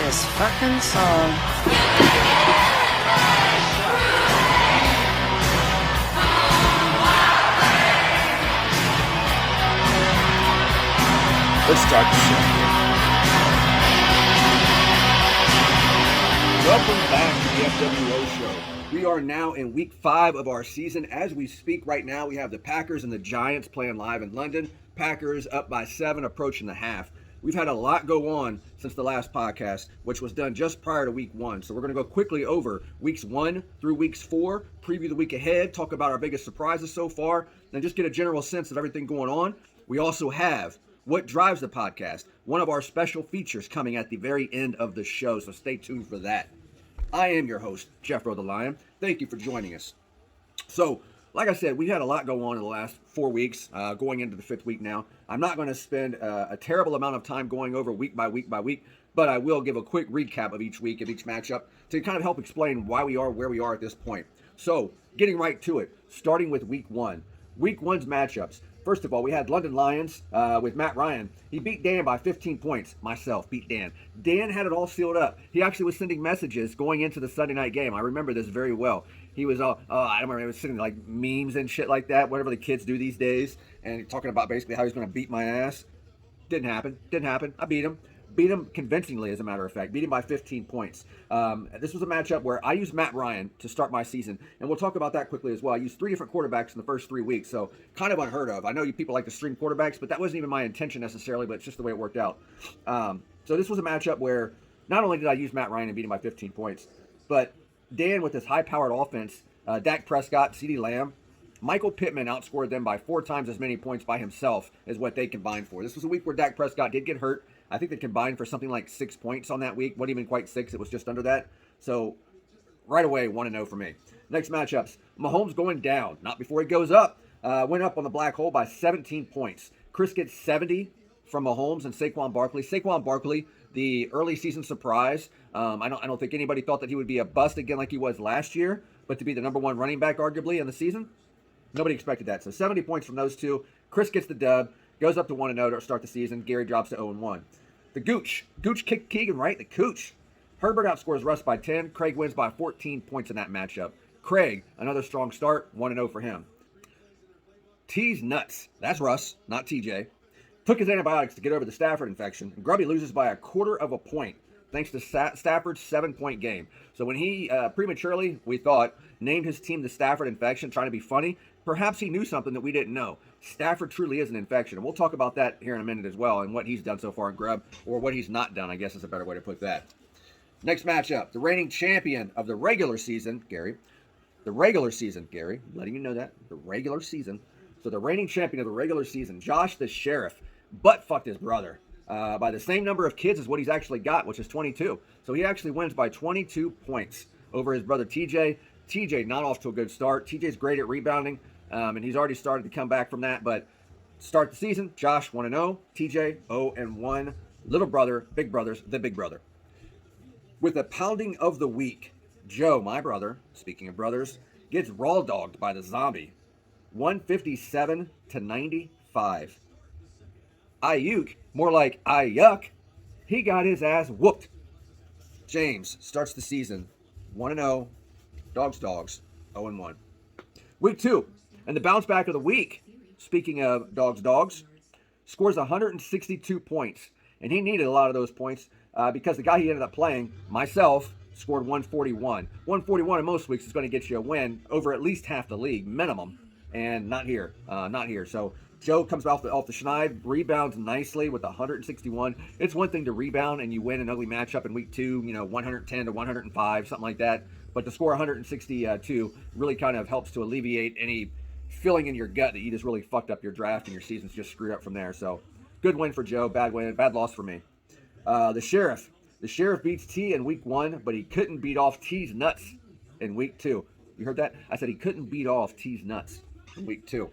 this fucking song. Let's start the show here. Welcome back to the FWO Show. We are now in week 5 of our season. As we speak right now, we have the Packers and the Giants playing live in London. Packers up by 7, approaching the half. We've had a lot go on since the last podcast, which was done just prior to week 1. So we're going to go quickly over weeks 1 through weeks 4, preview the week ahead, talk about our biggest surprises so far, and just get a general sense of everything going on. We also have what drives the podcast, one of our special features coming at the very end of the show, so stay tuned for that. I am your host, Jeffro the Lion. Thank you for joining us. So, like I said, we've had a lot go on in the last 4 weeks, going into the 5th week now. I'm not going to spend a terrible amount of time going over week by week by week, but I will give a quick recap of each week, of each matchup, to kind of help explain why we are where we are at this point. So, getting right to it, starting with week 1. Week 1's matchups. First of all, we had London Lions with Matt Ryan. He beat Dan by 15 points. Myself beat Dan. Dan had it all sealed up. He actually was sending messages going into the Sunday night game. I remember this very well. He was I don't remember, he was sending like memes and shit like that, whatever the kids do these days, and talking about basically how he's going to beat my ass. Didn't happen. I beat him. Beat him convincingly, as a matter of fact. Beat him by 15 points. This was a matchup where I used Matt Ryan to start my season, and we'll talk about that quickly as well. I used 3 different quarterbacks in the first 3 weeks, so kind of unheard of. I know you people like to stream quarterbacks, but that wasn't even my intention necessarily, but it's just the way it worked out. So this was a matchup where not only did I use Matt Ryan and beat him by 15 points, but Dan with his high-powered offense, Dak Prescott, CeeDee Lamb, Michael Pittman outscored them by 4 times as many points by himself as what they combined for. This was a week where Dak Prescott did get hurt. I think they combined for something like 6 points on that week. Wasn't even quite 6. It was just under that. So right away, 1-0 for me. Next matchups. Mahomes going down. Not before he goes up. Went up on the black hole by 17 points. Chris gets 70 from Mahomes and Saquon Barkley. Saquon Barkley, the early season surprise. I don't think anybody thought that he would be a bust again like he was last year. But to be the number 1 running back arguably in the season, nobody expected that. So 70 points from those two. Chris gets the dub. Goes up to 1-0 to start the season. Gary drops to 0-1. The Gooch. Gooch kicked Keegan, right? The Cooch. Herbert outscores Russ by 10. Craig wins by 14 points in that matchup. Craig, another strong start. 1-0 for him. T's nuts. That's Russ, not TJ. Took his antibiotics to get over the Stafford infection. And Grubby loses by 1/4 point thanks to Stafford's 7-point game. So when he prematurely, we thought, named his team the Stafford infection, trying to be funny, perhaps he knew something that we didn't know. Stafford truly is an infection. And we'll talk about that here in a minute as well, and what he's done so far in Grub, or what he's not done, I guess is a better way to put that. Next matchup, the reigning champion of the regular season, Gary. The regular season, Gary, I'm letting you know that. The regular season. So the reigning champion of the regular season, Josh the Sheriff, butt-fucked his brother by the same number of kids as what he's actually got, which is 22. So he actually wins by 22 points over his brother TJ. TJ not off to a good start. TJ's great at rebounding, and he's already started to come back from that. But start the season, Josh 1-0, TJ 0-1. Little brother, big brothers, the big brother. With the pounding of the week, Joe, my brother, speaking of brothers, gets raw dogged by the zombie. 157-95. Ayuk, more like Ayuk, he got his ass whooped. James starts the season 1-0, dogs, 0-1. Week 2, and the bounce back of the week, speaking of dogs, scores 162 points. And he needed a lot of those points because the guy he ended up playing, myself, scored 141. 141 in most weeks is going to get you a win over at least half the league, minimum. And not here. So Joe comes off the schneid, rebounds nicely with 161. It's one thing to rebound and you win an ugly matchup in week 2, 110-105, something like that. But to score 162 really kind of helps to alleviate any feeling in your gut that you just really fucked up your draft and your season's just screwed up from there. So good win for Joe, bad loss for me. The Sheriff beats T in week 1, but he couldn't beat off T's nuts in week 2. You heard that? I said he couldn't beat off T's nuts in week 2.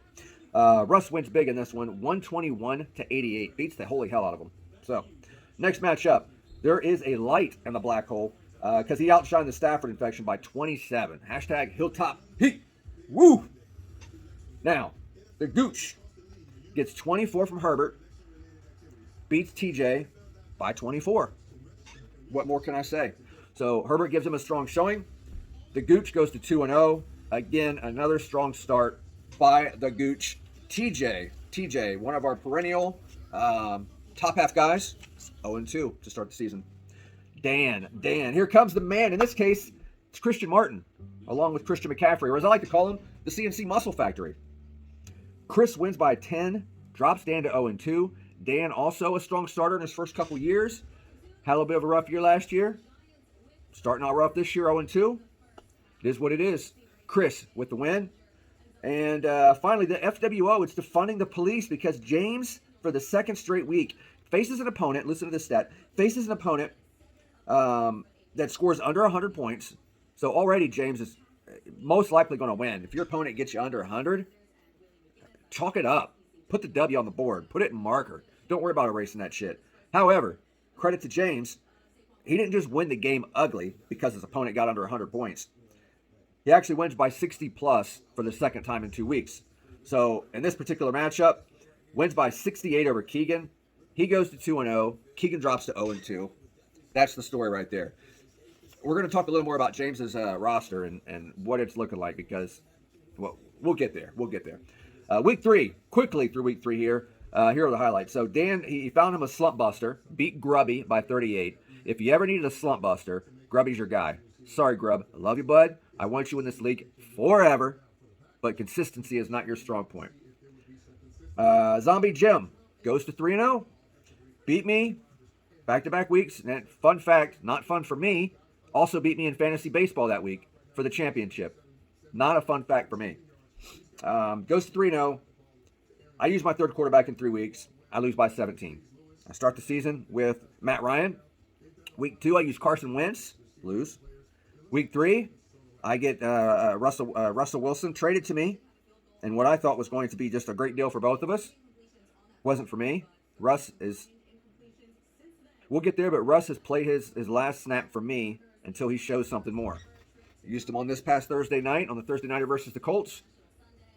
Russ wins big in this one, 121-88. Beats the holy hell out of him. So, next matchup. There is a light in the black hole because he outshined the Stafford infection by 27. Hashtag Hilltop Heat. Woo! Now, the Gooch gets 24 from Herbert. Beats TJ by 24. What more can I say? So Herbert gives him a strong showing. The Gooch goes to 2-0. Again, another strong start by the Gooch. TJ, one of our perennial top half guys, 0-2 to start the season. Dan, here comes the man. In this case, it's Christian Martin, along with Christian McCaffrey, or as I like to call him, the CNC Muscle Factory. Chris wins by 10, drops Dan to 0-2. Dan, also a strong starter in his first couple years. Had a little bit of a rough year last year. Starting out rough this year, 0-2. It is what it is. Chris with the win. And finally, the FWO, it's defunding the police because James, for the second straight week, faces an opponent, listen to this stat, faces an opponent that scores under 100 points. So already James is most likely going to win. If your opponent gets you under 100, chalk it up. Put the W on the board. Put it in marker. Don't worry about erasing that shit. However, credit to James, he didn't just win the game ugly because his opponent got under 100 points. He actually wins by 60 plus for the second time in 2 weeks. So in this particular matchup, wins by 68 over Keegan. He goes to 2-0. Keegan drops to 0-2. That's the story right there. We're going to talk a little more about James's roster and what it's looking like because, well, we'll get there. Week 3, quickly through week 3 here. Here are the highlights. So Dan, he found him a slump buster, beat Grubby by 38. If you ever needed a slump buster, Grubby's your guy. Sorry, Grub. I love you, bud. I want you in this league forever, but consistency is not your strong point. Zombie Jim goes to 3-0. Beat me back-to-back weeks. And fun fact, not fun for me, also beat me in fantasy baseball that week for the championship. Not a fun fact for me. Goes to 3-0. I use my third quarterback in 3 weeks. I lose by 17. I start the season with Matt Ryan. Week 2, I use Carson Wentz. Lose. Week 3, I get Russell Wilson traded to me. And what I thought was going to be just a great deal for both of us wasn't for me. Russ is... We'll get there, but Russ has played his last snap for me until he shows something more. I used him on this past Thursday night, on the Thursday nighter versus the Colts.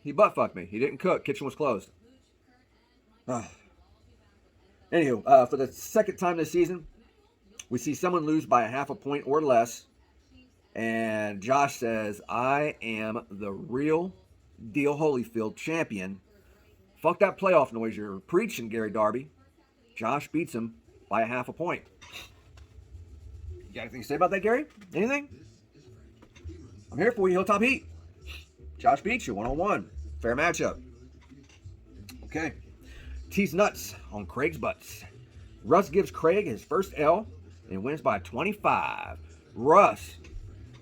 He butt-fucked me. He didn't cook. Kitchen was closed. Anywho, for the second time this season, we see someone lose by a half a point or less. And Josh says, I am the real deal Holyfield champion. Fuck that playoff noise you're preaching, Gary Darby. Josh beats him by a half a point. You got anything to say about that, Gary? Anything? I'm here for you, Hilltop Heat. Josh beats you 1-on-1. Fair matchup. Okay. Tease nuts on Craig's butts. Russ gives Craig his first L and wins by 25. Russ,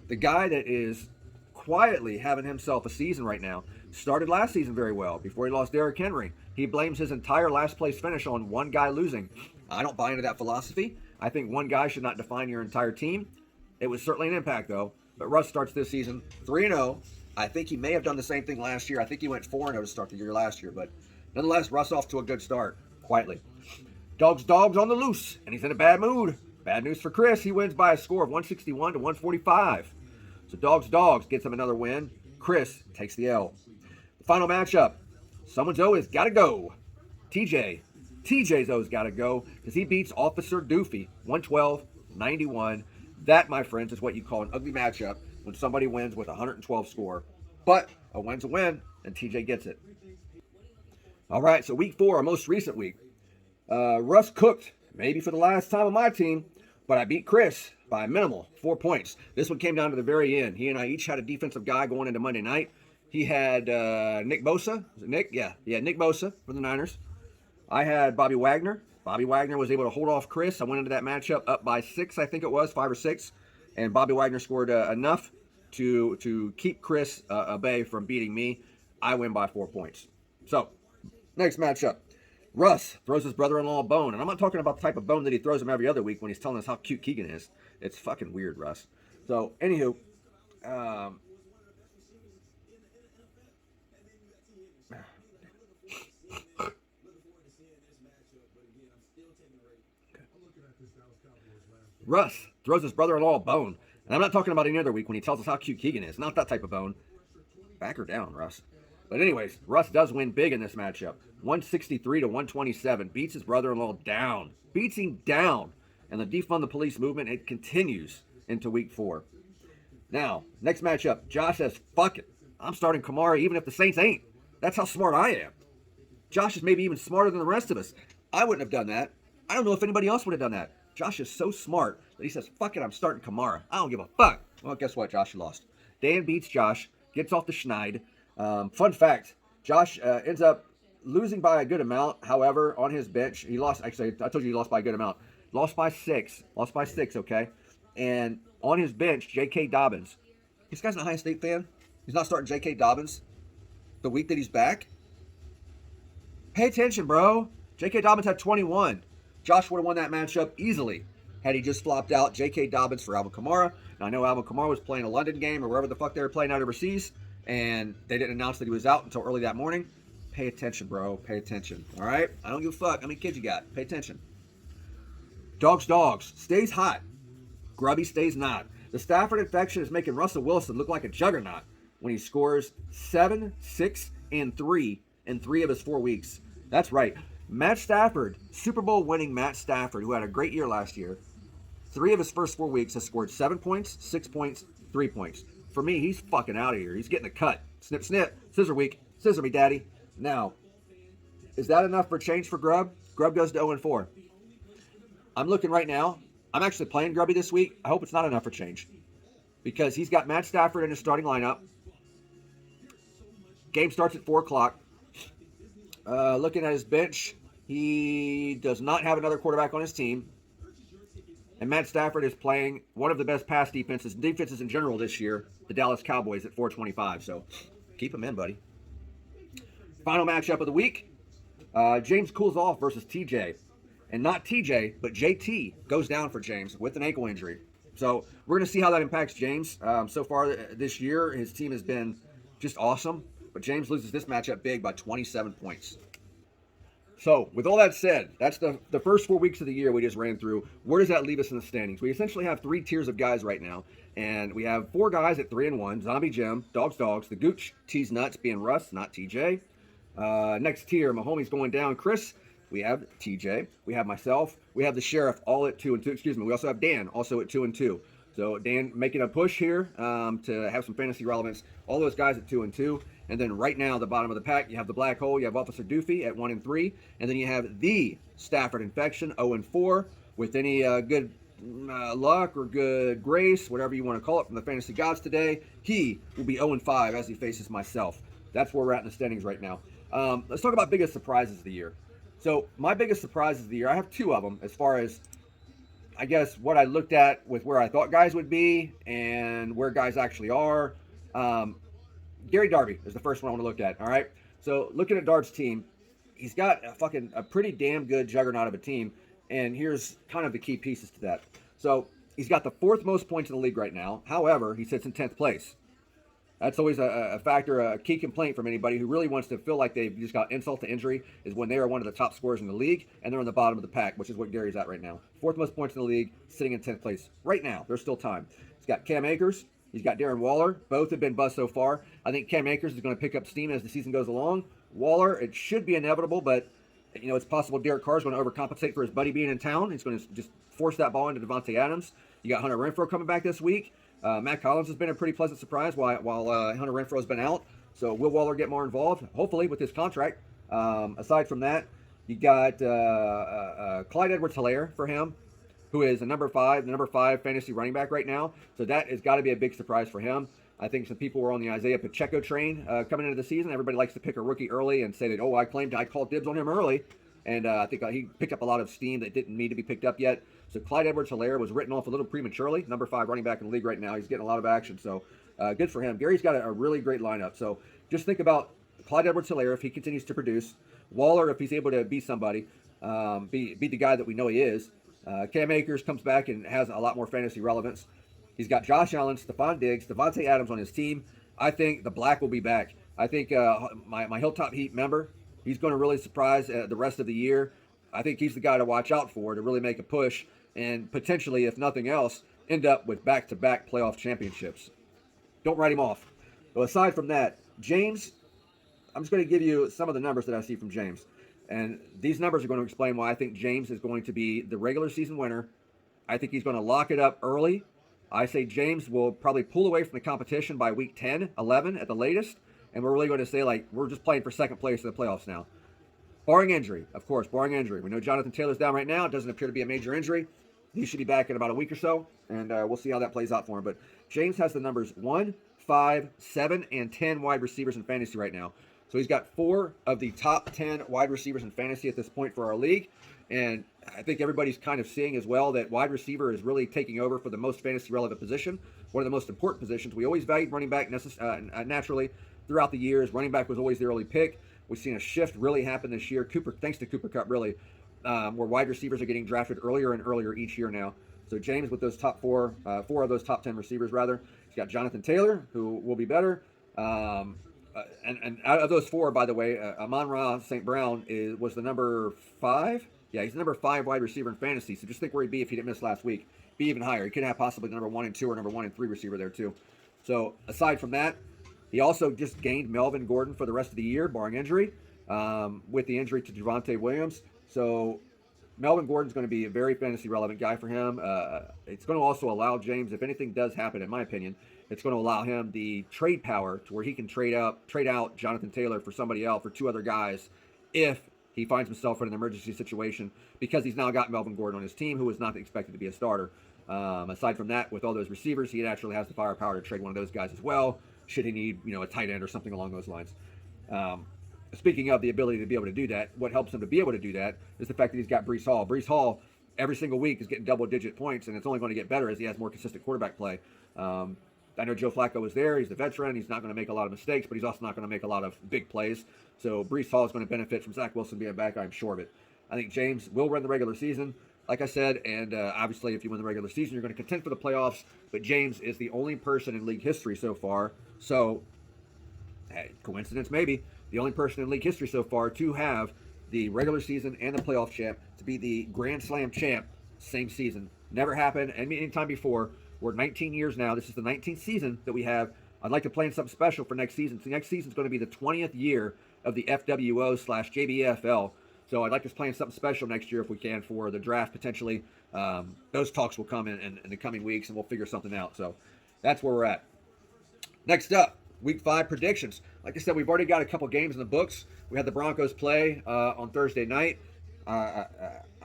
the guy that is quietly having himself a season right now, started last season very well before he lost Derrick Henry. He blames his entire last place finish on one guy losing. I don't buy into that philosophy. I think one guy should not define your entire team. It was certainly an impact, though. But Russ starts this season 3-0. I think he may have done the same thing last year. I think he went 4-0 to start the year last year. But nonetheless, Russ off to a good start, quietly. Dogs on the loose, and he's in a bad mood. Bad news for Chris. He wins by a score of 161 to 145. So Dogs gets him another win. Chris takes the L. The final matchup. Someone's always got to go. TJ's always got to go because he beats Officer Doofy 112-91. That, my friends, is what you call an ugly matchup when somebody wins with a 112 score. But a win's a win, and TJ gets it. All right, so week 4, our most recent week. Russ cooked, maybe for the last time on my team, but I beat Chris by a minimal 4 points. This one came down to the very end. He and I each had a defensive guy going into Monday night. He had Nick Bosa. Was it Nick? Yeah, Nick Bosa for the Niners. I had Bobby Wagner. Bobby Wagner was able to hold off Chris. I went into that matchup up by 6, I think it was, 5 or 6. And Bobby Wagner scored enough to keep Chris bay from beating me. I win by 4 points. So, next matchup. Russ throws his brother-in-law a bone. And I'm not talking about the type of bone that he throws him every other week when he's telling us how cute Keegan is. It's fucking weird, Russ. So, anywho. Russ throws his brother-in-law a bone. And I'm not talking about any other week when he tells us how cute Keegan is. Not that type of bone. Back her down, Russ. But anyways, Russ does win big in this matchup. 163 to 127. Beats his brother-in-law down. Beats him down. And the defund the police movement, it continues into week 4. Now, next matchup, Josh says, fuck it. I'm starting Kamara even if the Saints ain't. That's how smart I am. Josh is maybe even smarter than the rest of us. I wouldn't have done that. I don't know if anybody else would have done that. Josh is so smart that he says, fuck it, I'm starting Kamara. I don't give a fuck. Well, guess what, Josh? You lost. Dan beats Josh, gets off the schneid. Fun fact, Josh ends up losing by a good amount. However, on his bench, he lost. Actually, I told you he lost by a good amount. Lost by 6. Lost by 6, okay? And on his bench, J.K. Dobbins. This guy's an Ohio State fan. He's not starting J.K. Dobbins the week that he's back. Pay attention, bro. J.K. Dobbins had 21. Josh would have won that matchup easily had he just flopped out J.K. Dobbins for Alvin Kamara. Now, I know Alvin Kamara was playing a London game or wherever the fuck they were playing out overseas, and they didn't announce that he was out until early that morning. Pay attention, bro. Pay attention. All right? I don't give a fuck how many kids you got. Pay attention. Dogs stays hot. Grubby stays not. The Stafford infection is making Russell Wilson look like a juggernaut when he scores 7, 6, and 3 in 3 of his 4 weeks. That's right. Matt Stafford, Super Bowl winning Matt Stafford, who had a great year last year, 3 of his first 4 weeks has scored 7 points, 6 points, 3 points. For me, he's fucking out of here. He's getting a cut. Snip, snip. Scissor week. Scissor me, daddy. Now, is that enough for change for Grubb? Grubb goes to 0-4. I'm looking right now. I'm actually playing Grubby this week. I hope it's not enough for change because he's got Matt Stafford in his starting lineup. Game starts at 4 o'clock. Looking at his bench, he does not have another quarterback on his team. And Matt Stafford is playing one of the best pass defenses in general this year, the Dallas Cowboys at 425. So keep him in, buddy. Final matchup of the week, James cools off versus TJ. And not TJ, but JT goes down for James with an ankle injury. So we're going to see how that impacts James. So far this year, his team has been just awesome. But James loses this matchup big by 27 points. So with all that said, that's the first 4 weeks of the year we just ran through. Where does that leave us in the standings? We essentially have 3 tiers of guys right now. And we have 4 guys at 3-1. Zombie Jim, Dogs, the Gooch, Tease Nuts being Russ, not TJ. Next tier, Mahomes going down. Chris, we have TJ, we have myself, we have the Sheriff all at 2-2. Excuse me, we also have Dan also at 2-2. So Dan making a push here to have some fantasy relevance. All those guys at 2-2. And then right now, the bottom of the pack, you have the Black Hole, you have Officer Doofy at 1-3. And then you have the Stafford Infection, 0-4. With any good luck or good grace, whatever you want to call it, from the fantasy gods today, he will be 0-5 as he faces myself. That's where we're at in the standings right now. Let's talk about biggest surprises of the year. So my biggest surprises of the year, I have 2 of them as far as, I guess, what I looked at with where I thought guys would be and where guys actually are. Gary Darby is the first one I want to look at, all right? So looking at Dart's team, he's got a pretty damn good juggernaut of a team, and here's kind of the key pieces to that. So he's got the 4th most points in the league right now. However, he sits in 10th place. That's always a factor, a key complaint from anybody who really wants to feel like they've just got insult to injury is when they are one of the top scorers in the league and they're on the bottom of the pack, which is what Gary's at right now. 4th most points in the league, sitting in 10th place right now. There's still time. He's got Cam Akers. He's got Darren Waller. Both have been bust so far. I think Cam Akers is going to pick up steam as the season goes along. Waller, it should be inevitable, but you know it's possible Derek Carr is going to overcompensate for his buddy being in town. He's going to just force that ball into Devontae Adams. You got Hunter Renfrow coming back this week. Matt Collins has been a pretty pleasant surprise while Hunter Renfrow has been out. So will Waller get more involved? Hopefully with his contract. Aside from that, you got Clyde Edwards-Helaire for him, who is the number 5 fantasy running back right now. So that has got to be a big surprise for him. I think some people were on the Isaiah Pacheco train coming into the season. Everybody likes to pick a rookie early and say that, oh, I called dibs on him early. And I think he picked up a lot of steam that didn't need to be picked up yet. So Clyde Edwards-Helaire was written off a little prematurely. Number 5 running back in the league right now. He's getting a lot of action. So good for him. Gary's got a really great lineup. So just think about Clyde Edwards-Helaire if he continues to produce. Waller if he's able to be somebody, be the guy that we know he is. Cam Akers comes back and has a lot more fantasy relevance. He's got Josh Allen, Stephon Diggs, Devontae Adams on his team. I think the Black will be back. I think my Hilltop Heat member, he's going to really surprise the rest of the year. I think he's the guy to watch out for to really make a push and potentially, if nothing else, end up with back-to-back playoff championships. Don't write him off. But aside from that, James, I'm just going to give you some of the numbers that I see from James. And these numbers are going to explain why I think James is going to be the regular season winner I think he's going to lock it up early. I say James will probably pull away from the competition by week 10, 11 at the latest, and we're really going to say, like, we're just playing for second place in the playoffs now. Barring injury, of course, barring injury. We know Jonathan Taylor's down right now. It doesn't appear to be a major injury. He should be back in about a week or so, and we'll see how that plays out for him. But James has the numbers 1, 5, 7, and 10 wide receivers in fantasy right now. So he's got 4 of the top 10 wide receivers in fantasy at this point for our league. And I think everybody's kind of seeing as well that wide receiver is really taking over for the most fantasy relevant position, one of the most important positions. We always valued running back naturally throughout the years. Running back was always the early pick. We've seen a shift really happen this year, thanks to Cooper Kupp, really, where wide receivers are getting drafted earlier and earlier each year now. So James with those top 4 of those top 10 receivers, rather. He's got Jonathan Taylor, who will be better. And out of those 4, by the way, Amon-Ra St. Brown was the number 5. Yeah, he's the number 5 wide receiver in fantasy. So just think where he'd be if he didn't miss last week. Be even higher. He could have possibly the number 1 and 2 or number 1 and 3 receiver there too. So aside from that, he also just gained Melvin Gordon for the rest of the year, barring injury, with the injury to Javonte Williams. So Melvin Gordon's going to be a very fantasy relevant guy for him. It's going to also allow James, if anything does happen, in my opinion, it's going to allow him the trade power to where he can trade out Jonathan Taylor for somebody else, for 2 other guys, if he finds himself in an emergency situation, because he's now got Melvin Gordon on his team, who was not expected to be a starter. Aside from that, with all those receivers, he naturally has the firepower to trade one of those guys as well, should he need, a tight end or something along those lines. Speaking of the ability to be able to do that, what helps him to be able to do that is the fact that he's got Breece Hall. Breece Hall, every single week, is getting double-digit points, and it's only going to get better as he has more consistent quarterback play. I know Joe Flacco was there. He's the veteran. He's not going to make a lot of mistakes, but he's also not going to make a lot of big plays. So Breece Hall is going to benefit from Zach Wilson being back. I'm sure of it. I think James will run the regular season, like I said, and obviously if you win the regular season, you're going to contend for the playoffs, but James is the only person in league history so far. So, hey, coincidence maybe, the only person in league history so far to have the regular season and the playoff champ, to be the Grand Slam champ same season. Never happened any time before. We're 19 years now. This is the 19th season that we have. I'd like to plan something special for next season. So next season is going to be the 20th year of the FWO/JBFL. So I'd like to plan something special next year if we can for the draft potentially. Those talks will come in the coming weeks, and we'll figure something out. So that's where we're at. Next up, Week 5 predictions. Like I said, we've already got a couple games in the books. We had the Broncos play on Thursday night. I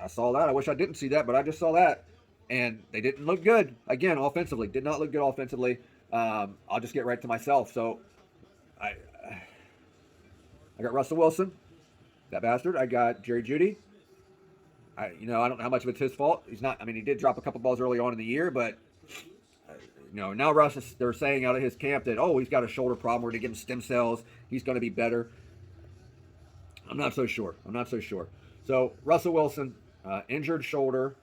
saw that. I wish I didn't see that, but I just saw that. And they didn't look good. Again, offensively. Did not look good offensively. I'll just get right to myself. So, I got Russell Wilson. That bastard. I got Jerry Jeudy. I don't know how much of it's his fault. He's not. I mean, he did drop a couple balls early on in the year, but now Russ they're saying out of his camp that, he's got a shoulder problem. We're going to give him stem cells. He's going to be better. I'm not so sure. So Russell Wilson, injured shoulder,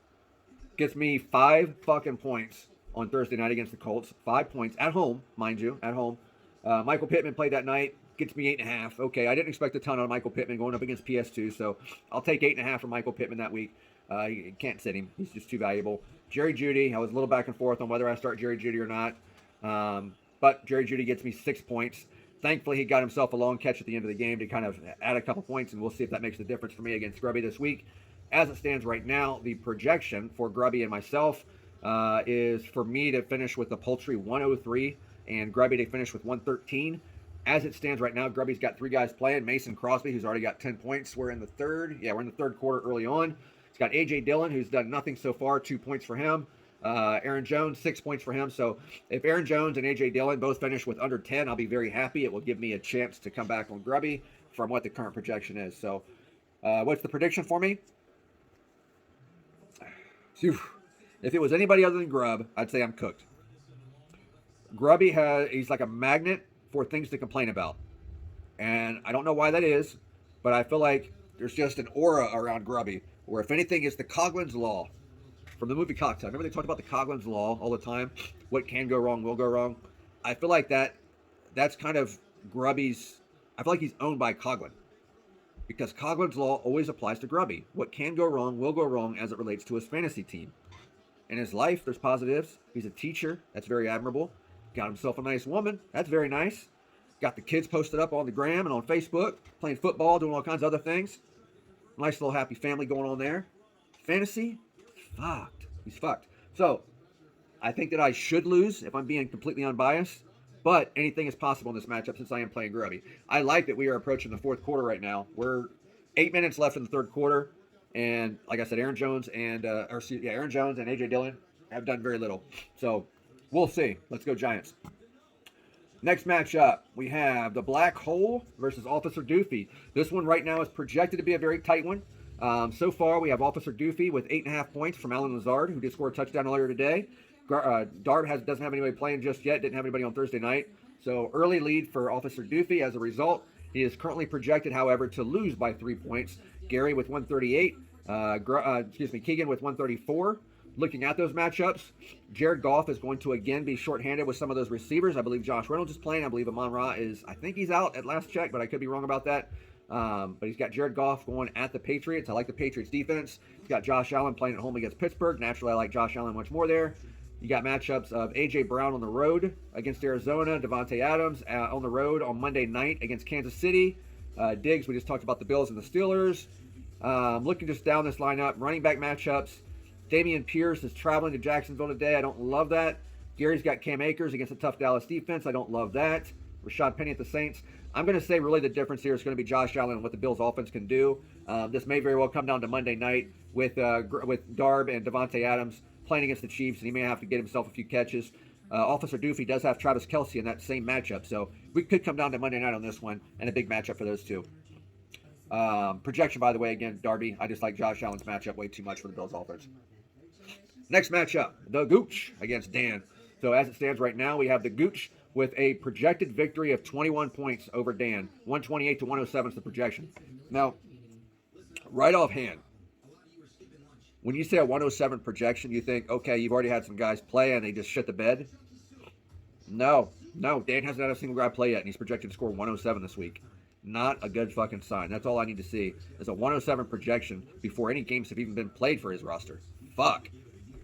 gets me 5 fucking points on Thursday night against the Colts. 5 points at home, mind you, at home. Michael Pittman played that night. Gets me 8.5. Okay, I didn't expect a ton out of Michael Pittman going up against PS2, so I'll take 8.5 from Michael Pittman that week. You can't sit him. He's just too valuable. Jerry Jeudy, I was a little back and forth on whether I start Jerry Jeudy or not. But Jerry Jeudy gets me 6 points. Thankfully, he got himself a long catch at the end of the game to kind of add a couple points, and we'll see if that makes the difference for me against Grubby this week. As it stands right now, the projection for Grubby and myself is for me to finish with a paltry 103 and Grubby to finish with 113. As it stands right now, Grubby's got 3 guys playing. Mason Crosby, who's already got 10 points. We're in the third quarter early on. He's got A.J. Dillon, who's done nothing so far, 2 points for him. Aaron Jones, 6 points for him. So if Aaron Jones and A.J. Dillon both finish with under 10, I'll be very happy. It will give me a chance to come back on Grubby from what the current projection is. So what's the prediction for me? If it was anybody other than Grubb, I'd say I'm cooked. Grubby he's like a magnet for things to complain about. And I don't know why that is, but I feel like there's just an aura around Grubby, where if anything, it's the Coughlin's Law from the movie Cocktail. Remember they talked about the Coughlin's Law all the time? What can go wrong will go wrong. I feel like that's kind of Grubby's, I feel like he's owned by Coughlin, because Coughlin's Law always applies to Grubby. What can go wrong will go wrong as it relates to his fantasy team. In his life, there's positives. He's a teacher. That's very admirable. Got himself a nice woman. That's very nice. Got the kids posted up on the gram and on Facebook, playing football, doing all kinds of other things. Nice little happy family going on there. Fantasy? Fucked. He's fucked. So I think that I should lose if I'm being completely unbiased. But anything is possible in this matchup since I am playing grubby. I like that we are approaching the fourth quarter right now. We're 8 minutes left in the third quarter, and like I said, Aaron Jones and Aaron Jones and AJ Dillon have done very little. So we'll see. Let's go Giants. Next matchup, we have the Black Hole versus Officer Doofy. This one right now is projected to be a very tight one. So far, we have Officer Doofy with 8.5 points from Alan Lazard, who did score a touchdown earlier today. Dart doesn't have anybody playing just yet, didn't have anybody on Thursday night. So early lead for Officer Doofy. As a result, he is currently projected, however, to lose by 3 points. Gary with 138, Keegan with 134. Looking at those matchups, Jared Goff is going to again be shorthanded with some of those receivers. I believe Josh Reynolds is playing. I believe Amon Ra I think he's out at last check, but I could be wrong about that. But he's got Jared Goff going at the Patriots. I like the Patriots defense. He's got Josh Allen playing at home against Pittsburgh. Naturally, I like Josh Allen much more there. You got matchups of A.J. Brown on the road against Arizona, Devontae Adams on the road on Monday night against Kansas City. Diggs, we just talked about the Bills and the Steelers. Looking just down this lineup, running back matchups. Dameon Pierce is traveling to Jacksonville today. I don't love that. Gary's got Cam Akers against a tough Dallas defense. I don't love that. Rashad Penny at the Saints. I'm going to say really the difference here is going to be Josh Allen and what the Bills offense can do. This may very well come down to Monday night with Darb and Devontae Adams playing against the Chiefs, and he may have to get himself a few catches. Officer Doofy does have Travis Kelce in that same matchup, so we could come down to Monday night on this one, and a big matchup for those two. Projection, by the way, again, Darby, I just like Josh Allen's matchup way too much for the Bills offense. Next matchup, the Gooch against Dan. So as it stands right now, we have the Gooch with a projected victory of 21 points over Dan. 128 to 107 is the projection. Now, right offhand, when you say a 107 projection, you think, okay, you've already had some guys play and they just shit the bed. No, Dan hasn't had a single guy play yet, and he's projected to score 107 this week. Not a good fucking sign. That's all I need to see is a 107 projection before any games have even been played for his roster. Fuck.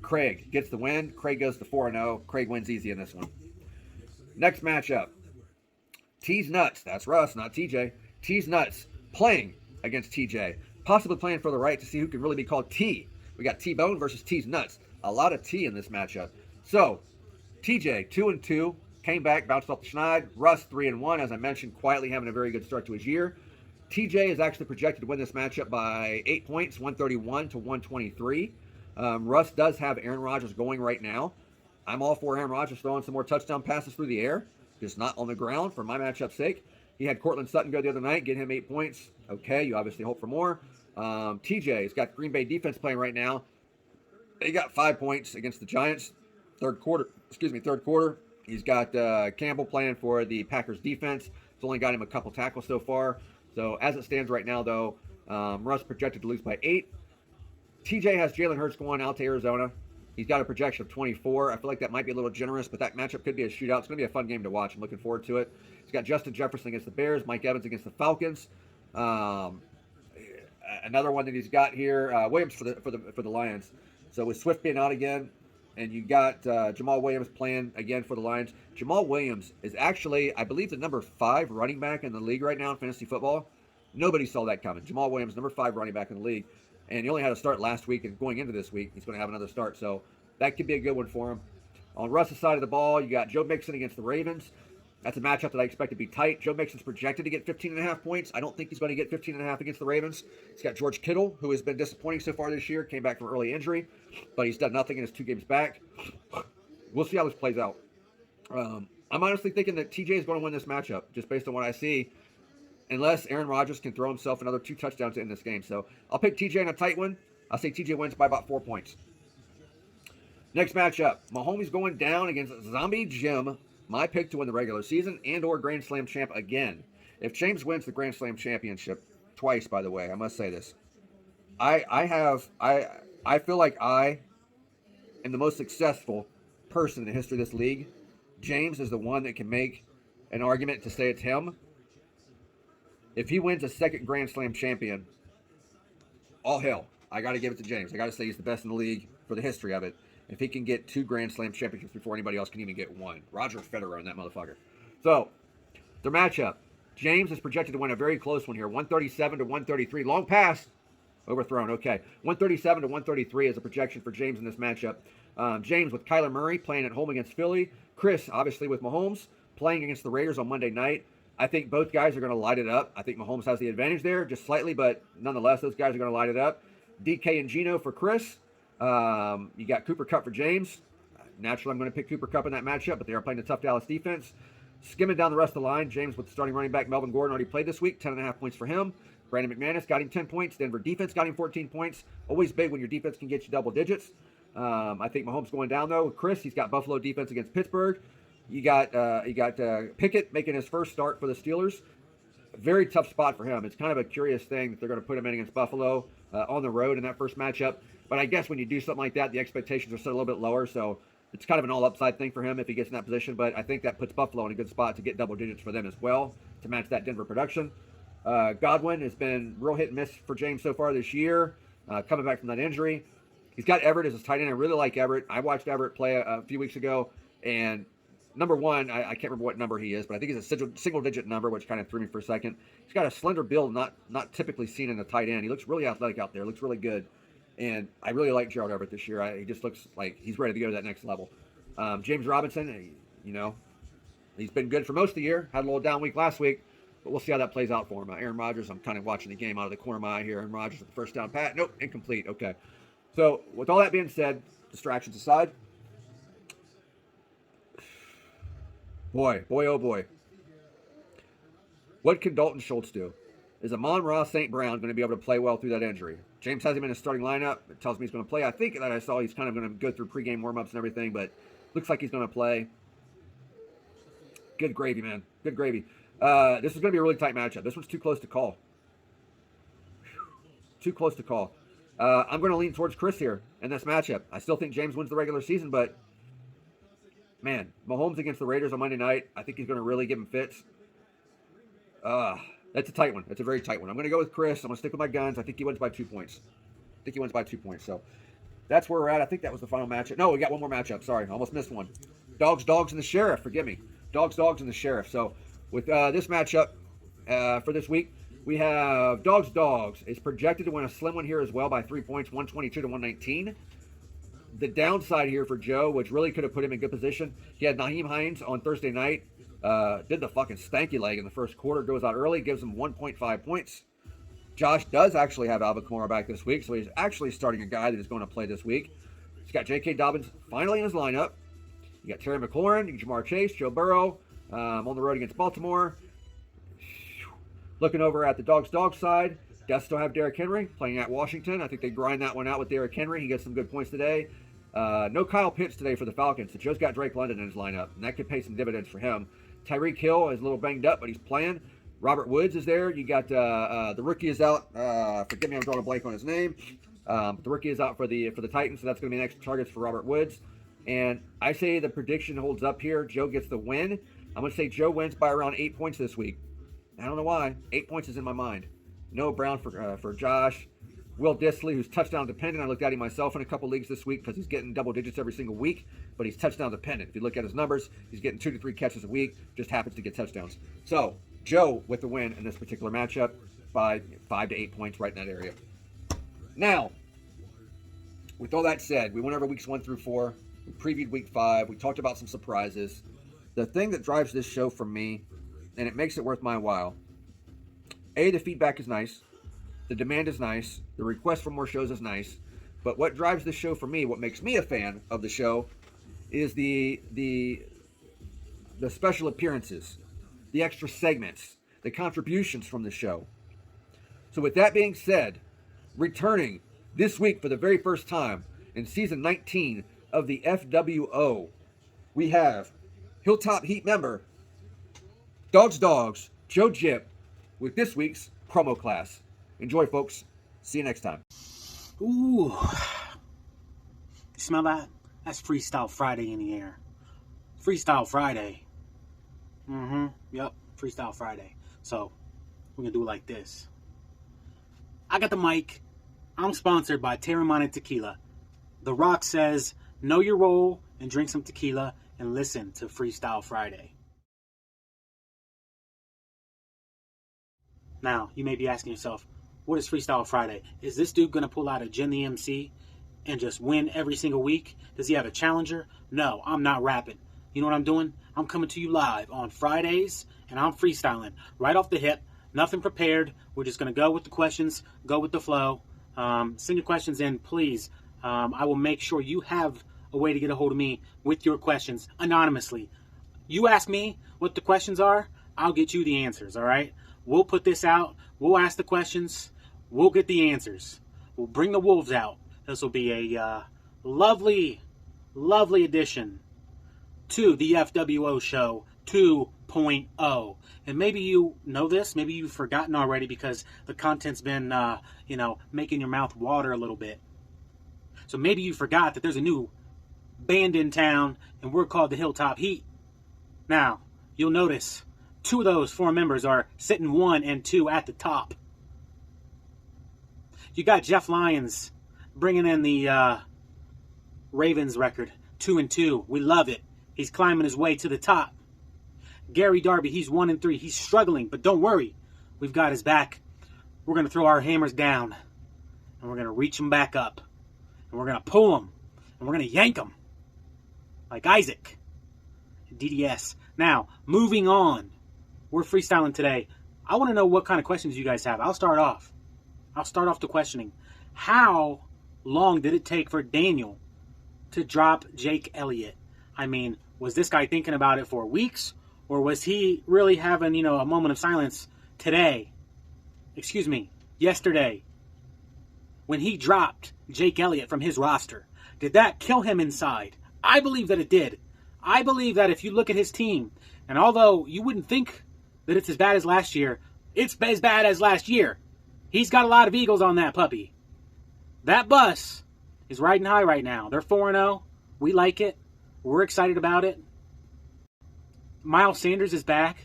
Craig gets the win. Craig goes to 4-0. Craig wins easy in this one. Next matchup. T's Nuts. That's Russ, not TJ. T's Nuts playing against TJ. Possibly playing for the right to see who can really be called T. We got T-Bone versus T's Nuts. A lot of T in this matchup. So, TJ, 2-2. Came back, bounced off the schneid. Russ, 3-1. As I mentioned, quietly having a very good start to his year. TJ is actually projected to win this matchup by 8 points, 131 to 123. Russ does have Aaron Rodgers going right now. I'm all for Aaron Rodgers throwing some more touchdown passes through the air, just not on the ground for my matchup's sake. He had Cortland Sutton go the other night, get him 8 points. Okay, you obviously hope for more. TJ's got Green Bay defense playing right now. They got 5 points against the Giants. Third quarter. He's got Campbell playing for the Packers defense. It's only got him a couple tackles so far. So as it stands right now, though, Russ projected to lose by 8. TJ has Jalen Hurts going out to Arizona. He's got a projection of 24. I feel like that might be a little generous, but that matchup could be a shootout. It's going to be a fun game to watch. I'm looking forward to it. He's got Justin Jefferson against the Bears, Mike Evans against the Falcons. Another one that he's got here, Williams for the Lions. So with Swift being out again, and you got Jamal Williams playing again for the Lions. Jamal Williams is actually, I believe, the number 5 running back in the league right now in fantasy football. Nobody saw that coming. Jamal Williams, number 5 running back in the league. And he only had a start last week, and going into this week, he's going to have another start. So that could be a good one for him. On Russ's side of the ball, you got Joe Mixon against the Ravens. That's a matchup that I expect to be tight. Joe Mixon's projected to get 15.5 points. I don't think he's going to get 15.5 against the Ravens. He's got George Kittle, who has been disappointing so far this year. Came back from early injury, but he's done nothing in his 2 games back. We'll see how this plays out. I'm honestly thinking that TJ is going to win this matchup, just based on what I see, unless Aaron Rodgers can throw himself another 2 touchdowns in this game. So I'll pick TJ in a tight one. I'll say TJ wins by about 4 points. Next matchup, Mahomes going down against Zombie Jim. My pick to win the regular season and or Grand Slam champ again. If James wins the Grand Slam championship, twice by the way, I must say this. I feel like I am the most successful person in the history of this league. James is the one that can make an argument to say it's him. If he wins a second Grand Slam champion, all hell. I got to give it to James. I got to say he's the best in the league for the history of it. If he can get 2 Grand Slam championships before anybody else can even get 1. Roger Federer on that motherfucker. So, their matchup. James is projected to win a very close one here. 137 to 133. Long pass. Overthrown. Okay. 137 to 133 is a projection for James in this matchup. James with Kyler Murray playing at home against Philly. Chris, obviously, with Mahomes playing against the Raiders on Monday night. I think both guys are going to light it up. I think Mahomes has the advantage there, just slightly, but nonetheless, those guys are going to light it up. DK and Geno for Chris. You got Cooper Kupp for James. Naturally, I'm going to pick Cooper Kupp in that matchup, but they are playing a tough Dallas defense. Skimming down the rest of the line, James with starting running back Melvin Gordon already played this week, 10.5 points for him. Brandon McManus got him 10 points. Denver defense got him 14 points. Always big when your defense can get you double digits. I think Mahomes going down, though. Chris, he's got Buffalo defense against Pittsburgh. You got Pickett making his first start for the Steelers. Very tough spot for him. It's kind of a curious thing that they're going to put him in against Buffalo on the road in that first matchup. But I guess when you do something like that, the expectations are set a little bit lower. So it's kind of an all-upside thing for him if he gets in that position. But I think that puts Buffalo in a good spot to get double digits for them as well to match that Denver production. Godwin has been real hit and miss for James so far this year, coming back from that injury. He's got Everett as his tight end. I really like Everett. I watched Everett play a few weeks ago, and number one, I can't remember what number he is, but I think he's a single-digit number, which kind of threw me for a second. He's got a slender build, not typically seen in a tight end. He looks really athletic out there. Looks really good, and I really like Gerald Everett this year. He just looks like he's ready to go to that next level. James Robinson, he's been good for most of the year. Had a little down week last week, but we'll see how that plays out for him. Aaron Rodgers, I'm kind of watching the game out of the corner of my eye here. Aaron Rodgers with the first down pat. Nope, incomplete. Okay. So with all that being said, distractions aside, boy, oh boy. What can Dalton Schultz do? Is Amon-Ra St. Brown going to be able to play well through that injury? James has him in his starting lineup. It tells me he's going to play. I think that I saw he's kind of going to go through pregame warmups and everything, but looks like he's going to play. Good gravy, man. Good gravy. This is going to be a really tight matchup. This one's too close to call. Too close to call. I'm going to lean towards Chris here in this matchup. I still think James wins the regular season, but man, Mahomes against the Raiders on Monday night, I think he's going to really give him fits. That's a tight one. That's a very tight one. I'm going to go with Chris. I'm going to stick with my guns. I think he wins by 2 points. So that's where we're at. I think that was the final matchup. No, we got one more matchup. Sorry, I almost missed one. Dogs, and the Sheriff. Forgive me. Dogs, and the Sheriff. So with this matchup for this week, we have Dogs is projected to win a slim one here as well by 3 points, 122 to 119. The downside here for Joe, which really could have put him in good position, he had Nyheim Hines on Thursday night. Did the fucking stanky leg in the first quarter, goes out early, gives him 1.5 points. Josh does actually have Alvin Kamara back this week, so he's actually starting a guy that is going to play this week. He's got J.K. Dobbins finally in his lineup. You got Terry McLaurin, Jamar Chase, Joe Burrow on the road against Baltimore. Looking over at the Dogs side, does still have Derrick Henry playing at Washington. I think they grind that one out with Derrick Henry. He gets some good points today. No Kyle Pitts today for the Falcons. So Joe's got Drake London in his lineup, and that could pay some dividends for him. Tyreek Hill is a little banged up, but he's playing. Robert Woods is there. You got the rookie is out. Forgive me, I'm drawing a blank on his name. The rookie is out for the Titans, so that's going to be an extra targets for Robert Woods. And I say the prediction holds up here. Joe gets the win. I'm going to say Joe wins by around 8 points this week. I don't know why. 8 points is in my mind. Noah Brown for Josh. Will Dissly, who's touchdown dependent. I looked at him myself in a couple leagues this week because he's getting double digits every single week, but he's touchdown dependent. If you look at his numbers, he's getting 2 to 3 catches a week, just happens to get touchdowns. So, Joe with the win in this particular matchup by 5 to 8 points right in that area. Now, with all that said, we went over weeks 1 through 4. We previewed week 5. We talked about some surprises. The thing that drives this show for me, and it makes it worth my while, A, the feedback is nice. The demand is nice. The request for more shows is nice. But what drives this show for me, what makes me a fan of the show, is the special appearances, the extra segments, the contributions from the show. So with that being said, returning this week for the very first time in season 19 of the FWO, we have Hilltop Heat member Dogs, Joe Jip, with this week's promo class. Enjoy, folks. See you next time. Ooh. You smell that? That's Freestyle Friday in the air. Freestyle Friday. Yep. Freestyle Friday. So, we're going to do it like this. I got the mic. I'm sponsored by Terramana Tequila. The Rock says, know your role and drink some tequila and listen to Freestyle Friday. Now, you may be asking yourself, What is Freestyle Friday? Is this dude going to pull out a Jen the MC and just win every single week? Does he have a challenger? No, I'm not rapping. You know what I'm doing? I'm coming to you live on Fridays, and I'm freestyling right off the hip. Nothing prepared. We're just going to go with the questions, go with the flow. Send your questions in, please. I will make sure you have a way to get a hold of me with your questions anonymously. You ask me what the questions are, I'll get you the answers, all right? We'll put this out. We'll ask the questions. We'll get the answers. We'll bring the wolves out. This will be a lovely, lovely addition to the FWO Show 2.0. And maybe you know this. Maybe you've forgotten already because the content's been, making your mouth water a little bit. So maybe you forgot that there's a new band in town, and we're called the Hilltop Heat. Now, you'll notice 2 of those 4 members are sitting 1 and 2 at the top. You got Jeff Lyons bringing in the Ravens record, 2 and 2. We love it. He's climbing his way to the top. Gary Darby, he's 1 and 3. He's struggling, but don't worry. We've got his back. We're going to throw our hammers down, and we're going to reach them back up, and we're going to pull them, and we're going to yank them like Isaac. DDS. Now, moving on. We're freestyling today. I want to know what kind of questions you guys have. I'll start off the questioning. How long did it take for Daniel to drop Jake Elliott? I mean, was this guy thinking about it for weeks? Or was he really having, a moment of silence yesterday, when he dropped Jake Elliott from his roster? Did that kill him inside? I believe that it did. I believe that if you look at his team, and although you wouldn't think that it's as bad as last year, it's as bad as last year. He's got a lot of Eagles on that puppy. That bus is riding high right now. They're 4-0. We like it. We're excited about it. Miles Sanders is back.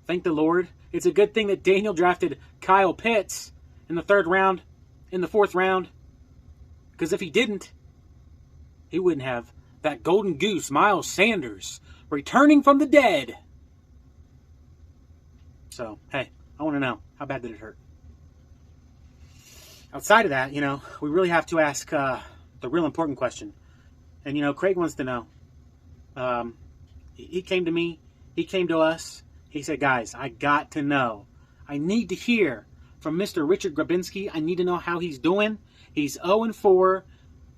Thank the Lord. It's a good thing that Daniel drafted Kyle Pitts in the 4th round. Because if he didn't, he wouldn't have that golden goose, Miles Sanders, returning from the dead. So, hey, I want to know, how bad did it hurt? Outside of that, we really have to ask the real important question. And, Craig wants to know. He came to me. He came to us. He said, guys, I got to know. I need to hear from Mr. Richard Grabinski. I need to know how he's doing. He's 0-4.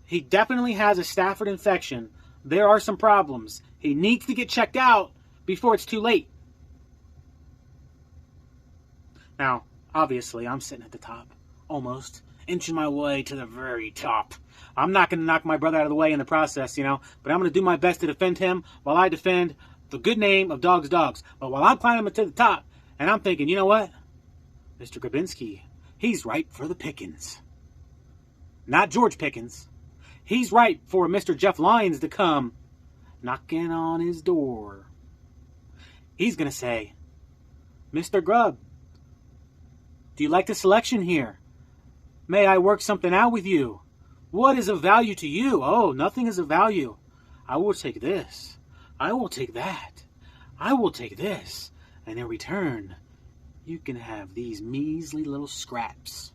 He definitely has a Stafford infection. There are some problems. He needs to get checked out before it's too late. Now, obviously, I'm sitting at the top, almost, inching my way to the very top. I'm not going to knock my brother out of the way in the process, but I'm going to do my best to defend him while I defend the good name of Dogs. But while I'm climbing to the top, and I'm thinking, you know what? Mr. Grabinski, he's ripe for the pickings. Not George Pickens. He's ripe for Mr. Jeff Lyons to come knocking on his door. He's going to say, Mr. Grubb, do you like the selection here? May I work something out with you? What is of value to you? Oh, nothing is of value. I will take this. I will take that. I will take this. And in return, you can have these measly little scraps.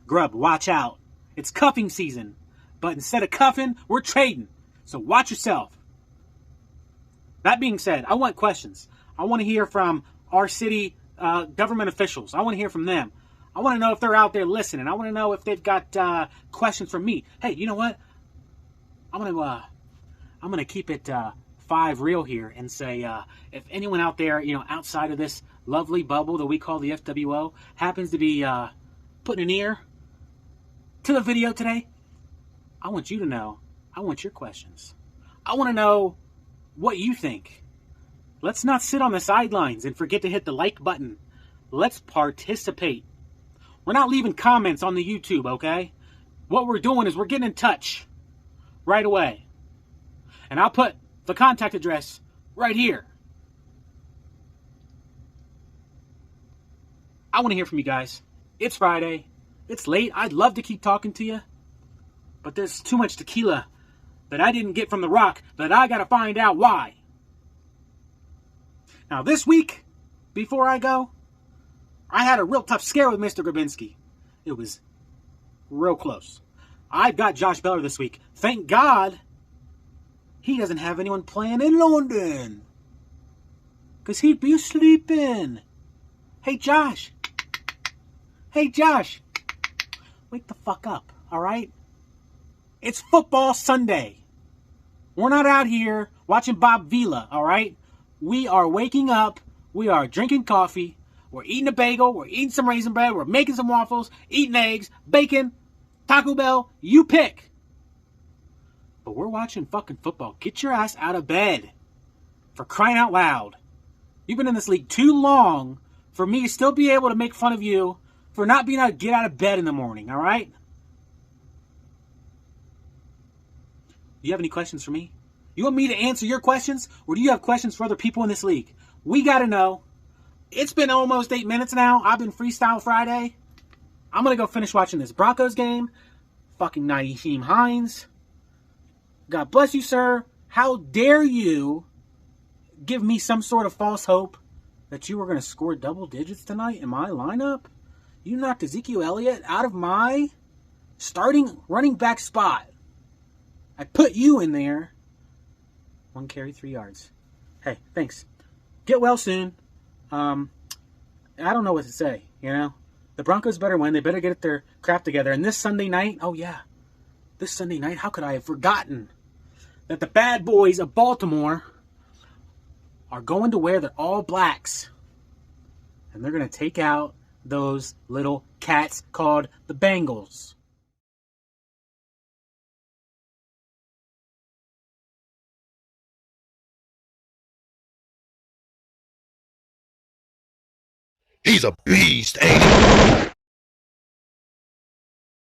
Grubb, watch out. It's cuffing season. But instead of cuffing, we're trading. So watch yourself. That being said, I want questions. I want to hear from our city government officials. I want to hear from them. I want to know if they're out there listening. I want to know if they've got questions for me. Hey, you know what? I'm gonna keep it 5 real here and say if anyone out there, outside of this lovely bubble that we call the FWO, happens to be putting an ear to the video today, I want you to know. I want your questions. I want to know what you think. Let's not sit on the sidelines and forget to hit the like button. Let's participate. We're not leaving comments on the YouTube, okay? What we're doing is we're getting in touch right away. And I'll put the contact address right here. I want to hear from you guys. It's Friday. It's late. I'd love to keep talking to you. But there's too much tequila that I didn't get from the Rock that I got to find out why. Now this week, before I go, I had a real tough scare with Mr. Grabinski. It was real close. I've got Josh Beller this week. Thank God he doesn't have anyone playing in London, because he'd be sleeping. Hey, Josh. Hey, Josh. Wake the fuck up, all right? It's football Sunday. We're not out here watching Bob Vila, all right? We are waking up. We are drinking coffee. We're eating a bagel. We're eating some raisin bread. We're making some waffles, eating eggs, bacon, Taco Bell. You pick. But we're watching fucking football. Get your ass out of bed. For crying out loud. You've been in this league too long for me to still be able to make fun of you for not being able to get out of bed in the morning, all right? Do you have any questions for me? You want me to answer your questions, or do you have questions for other people in this league? We got to know. It's been almost 8 minutes now. I've been Freestyle Friday. I'm going to go finish watching this Broncos game. Fucking Nyheim Hines. God bless you, sir. How dare you give me some sort of false hope that you were going to score double digits tonight in my lineup? You knocked Ezekiel Elliott out of my starting running back spot. I put you in there. 1 carry, 3 yards. Hey, thanks. Get well soon. I don't know what to say, you know? The Broncos better win. They better get their crap together. And this Sunday night, oh yeah, this Sunday night, how could I have forgotten that the bad boys of Baltimore are going to wear their all blacks, and they're going to take out those little cats called the Bengals. He's a beast, ain't he?